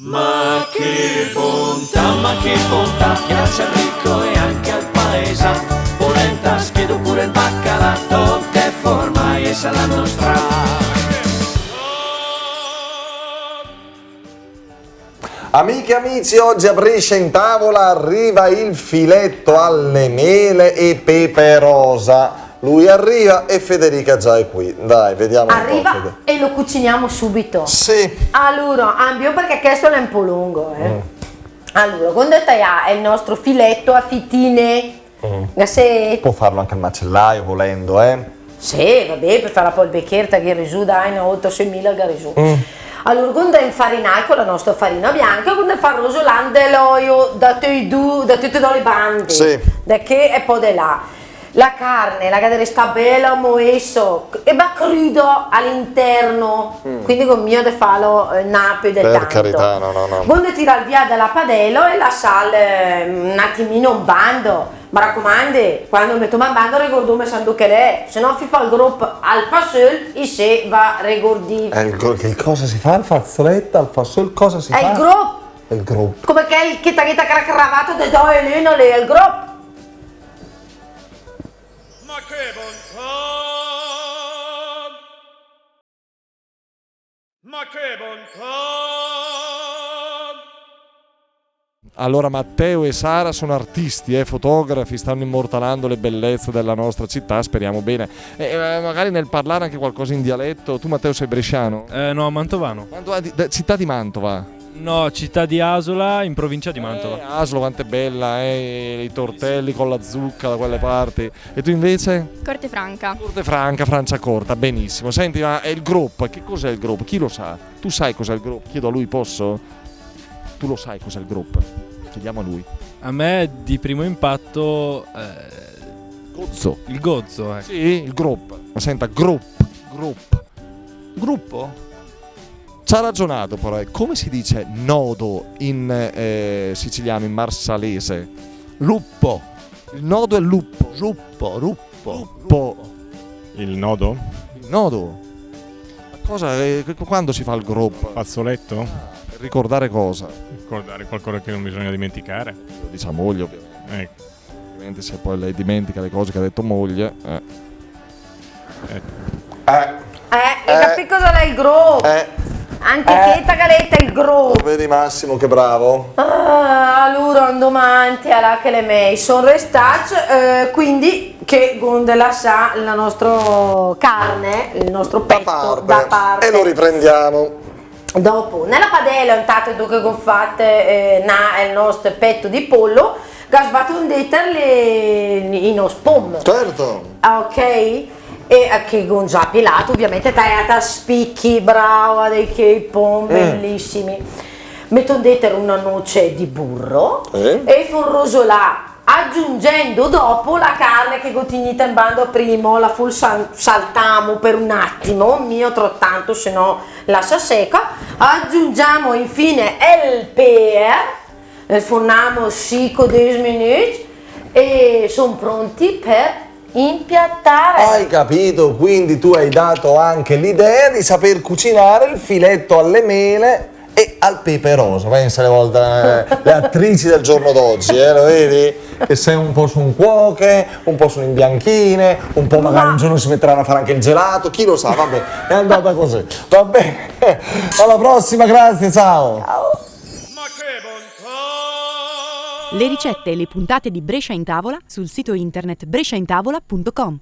Ma che bontà, piace al ricco e anche al paesa. Polenta, schiedo pure il baccalà, che forma e sa la nostra. Amiche e amici, oggi a Brescia in tavola arriva il filetto alle mele e pepe rosa. Lui arriva e Federica già è qui. Dai, vediamo arriva un po'. E lo cuciniamo subito. Sì. Allora, ambio perché questo è un po' lungo. Allora, quando è il nostro filetto a fitine. Se... Può farlo anche al macellaio volendo, Sì, vabbè, per fare un po' il beccherta che risu, dai, 8-6.000 che risu. Allora, quando infarinare con la nostra farina bianca, quando fa rosolando l'olio da tutte le bande, sì, da che e poi di là. La carne, la che sta bella moesso e va crudo all'interno, quindi con mio de farlo nappe del per tanto. carità, no. Quando tira via dalla padella e la sale un attimino un bando. Ma raccomandi, quando metto un bando ricordo sanno che lei, se no fi fa il gruppo al fasol e se va ricordi. Che cosa si fa? Il fazzoletto, al fasol, cosa si fa? È il gruppo. È il gruppo. Come che il che cravato de due e l'uno è il gruppo. Ma che bontà! Ma che bontà! Allora Matteo e Sara sono artisti, fotografi, stanno immortalando le bellezze della nostra città, speriamo bene. Magari nel parlare anche qualcosa in dialetto. Tu Matteo sei bresciano? No, mantovano. Città di Mantova? No, città di Asola, in provincia di Mantova. Asola quanto è bella, i tortelli con la zucca da quelle parti. E tu invece? Cortefranca. Cortefranca, Franciacorta, benissimo. Senti, ma è il gruppo, che cos'è il gruppo? Chi lo sa? Tu sai cos'è il gruppo? Chiedo a lui, posso? Tu lo sai cos'è il gruppo? Chiediamo a lui. A me di primo impatto Gozzo. il gozzo, ecco. Sì, il gruppo. Ma senta, gruppo? Ci ha ragionato però, come si dice nodo in siciliano, in marsalese? Luppo. Il nodo è luppo. Luppo. Il nodo? Il nodo. Ma cosa, quando si fa il gruppo? Fazzoletto? Per ricordare cosa? Ricordare qualcosa che non bisogna dimenticare. Lo dice a moglie ovviamente. Ecco. Ovviamente se poi lei dimentica le cose che ha detto moglie. E capi cosa è il gruppo? Anche che tagaletta è il gruppo. Vedi Massimo che bravo? Allora domani alla che le mei sono restate, quindi che gondela sa la nostra carne, il nostro petto da parte. E lo riprendiamo. Dopo, nella padella intanto che fate il nostro petto di pollo, che sbatto un in uno spom. Certo. Ok? E che con già pilato, ovviamente tagliata a spicchi, brava, dei capon bellissimi. Metto dentro una noce di burro e forroso là, aggiungendo dopo la carne che gotignita in bando prima, la full saltamo per un attimo, mio tanto se no lascia secca. Aggiungiamo infine il per, forniamo 5-10 minuti e sono pronti per impiattare. Hai capito? Quindi tu hai dato anche l'idea di saper cucinare il filetto alle mele e al pepe rosa. Pensa le attrici del giorno d'oggi, lo vedi? Che sei un po' su un cuoche, un po' sono in bianchine, un po' magari un giorno si metteranno a fare anche il gelato, chi lo sa, vabbè, è andata così. Va bene, alla prossima, grazie, ciao. Le ricette e le puntate di Brescia in Tavola sul sito internet bresciaintavola.com.